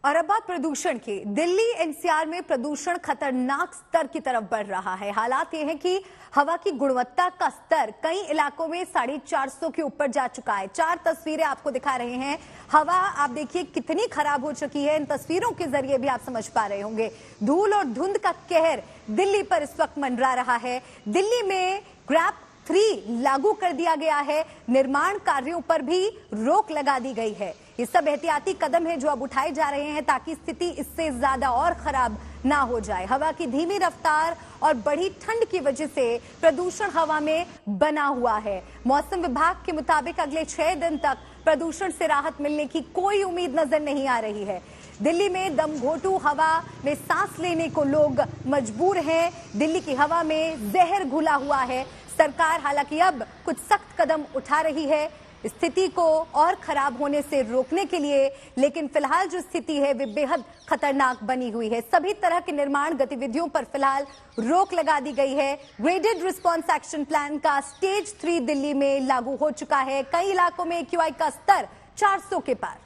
और अब बात प्रदूषण की। दिल्ली एनसीआर में प्रदूषण खतरनाक स्तर की तरफ बढ़ रहा है। हालात ये है कि हवा की गुणवत्ता का स्तर कई इलाकों में 450 के ऊपर जा चुका है। 4 तस्वीरें आपको दिखा रहे हैं। हवा आप देखिए कितनी खराब हो चुकी है, इन तस्वीरों के जरिए भी आप समझ पा रहे होंगे। धूल और धुंध का कहर दिल्ली पर इस वक्त मंडरा रहा है। दिल्ली में ग्रैप 3 लागू कर दिया गया है। निर्माण कार्यों पर भी रोक लगा दी गई है। ये सब एहतियाती कदम है जो अब उठाए जा रहे हैं ताकि स्थिति इससे ज्यादा और खराब ना हो जाए। हवा की धीमी रफ्तार और बढ़ी ठंड की वजह से प्रदूषण हवा में बना हुआ है। मौसम विभाग के मुताबिक अगले 6 दिन तक प्रदूषण से राहत मिलने की कोई उम्मीद नजर नहीं आ रही है। दिल्ली में दमघोटू हवा में सांस लेने को लोग मजबूर हैं। दिल्ली की हवा में जहर घुला हुआ है। सरकार हालांकि अब कुछ सख्त कदम उठा रही है स्थिति को और खराब होने से रोकने के लिए, लेकिन फिलहाल जो स्थिति है वे बेहद खतरनाक बनी हुई है। सभी तरह के निर्माण गतिविधियों पर फिलहाल रोक लगा दी गई है। ग्रेडेड रिस्पांस एक्शन प्लान का स्टेज 3 दिल्ली में लागू हो चुका है। कई इलाकों में AQI का स्तर 400 के पार।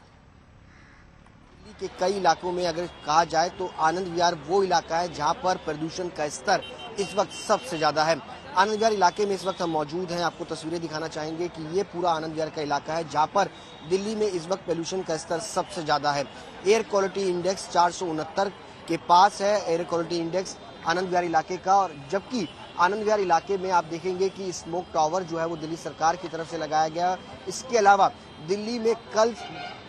के कई इलाकों में अगर कहा जाए तो आनंद विहार वो इलाका है जहां पर प्रदूषण का स्तर इस वक्त सबसे ज्यादा है। आनंद विहार इलाके में इस वक्त हम मौजूद हैं। आपको तस्वीरें दिखाना चाहेंगे कि ये पूरा आनंद विहार का इलाका है जहां पर दिल्ली में इस वक्त पोल्यूशन का स्तर सबसे ज्यादा है। एयर क्वालिटी इंडेक्स 469 के पास है air quality index Anand Vihar इलाके का। और जबकि आनंद विहार इलाके में आप देखेंगे कि स्मोक टावर जो है वो दिल्ली सरकार की तरफ से लगाया गया। इसके अलावा दिल्ली में कल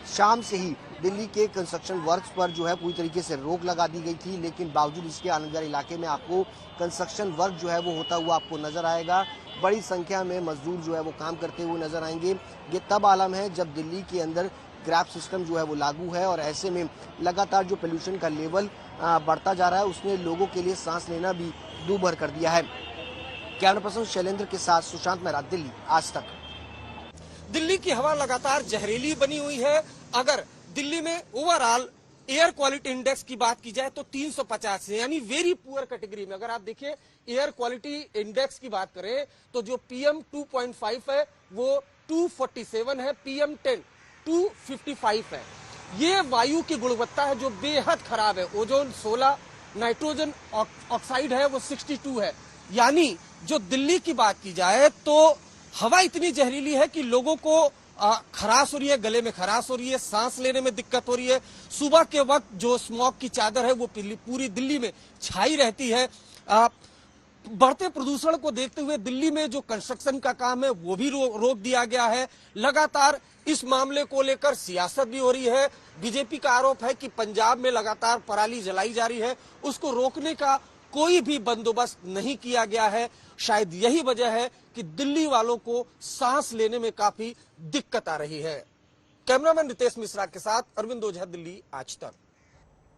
शाम से ही दिल्ली के कंस्ट्रक्शन वर्क्स पर जो है पूरी तरीके से रोक लगा दी गई थी, लेकिन बावजूद इसके आनंद विहार इलाके में आपको कंस्ट्रक्शन वर्क जो है वो होता हुआ आपको नजर आएगा। बड़ी संख्या में मजदूर जो है वो काम करते हुए नजर आएंगे। ये तब आलम है जब दिल्ली के अंदर ग्रैप सिस्टम जो है वो लागू है और ऐसे में लगातार जो पोल्यूशन का लेवल बढ़ता जा रहा है उसने लोगों के लिए सांस लेना भी दूभर कर दिया है। कैमरा पर्सन शैलेंद्र के साथ सुशांत मेहरा, दिल्ली आज तक। दिल्ली की हवा लगातार जहरीली बनी हुई है। अगर दिल्ली में ओवरऑल एयर क्वालिटी इंडेक्स की बात की जाए तो 350 है, यानी वेरी पुअर कैटेगरी में। अगर आप देखिए एयर क्वालिटी इंडेक्स की बात करें तो जो PM 2.5 है वो 247 है, PM 10 255 है। ये वायु की गुणवत्ता है जो बेहद खराब है। ओजोन 16, नाइट्रोजन ऑक्साइड है वो 62 है। यानी जो दिल्ली की बात की जाए तो हवा इतनी जहरीली है कि लोगों को खराश हो रही है, गले में खराश हो रही है, सांस लेने में दिक्कत हो रही है। सुबह के वक्त जो स्मॉग की चादर है वो पूरी दिल्ली में छाई रहती है। बढ़ते प्रदूषण को देखते हुए दिल्ली में जो कंस्ट्रक्शन का काम है वो भी रोक दिया गया है। लगातार इस मामले को लेकर सियासत भी हो रही है। बीजेपी का आरोप है कि पंजाब में लगातार पराली जलाई जा रही है, उसको रोकने का कोई भी बंदोबस्त नहीं किया गया है। शायद यही वजह है कि दिल्ली वालों को सांस लेने में काफी दिक्कत आ रही है। कैमरामैन रितेश मिश्रा के साथ अरविंद ओझा, दिल्ली आज तक।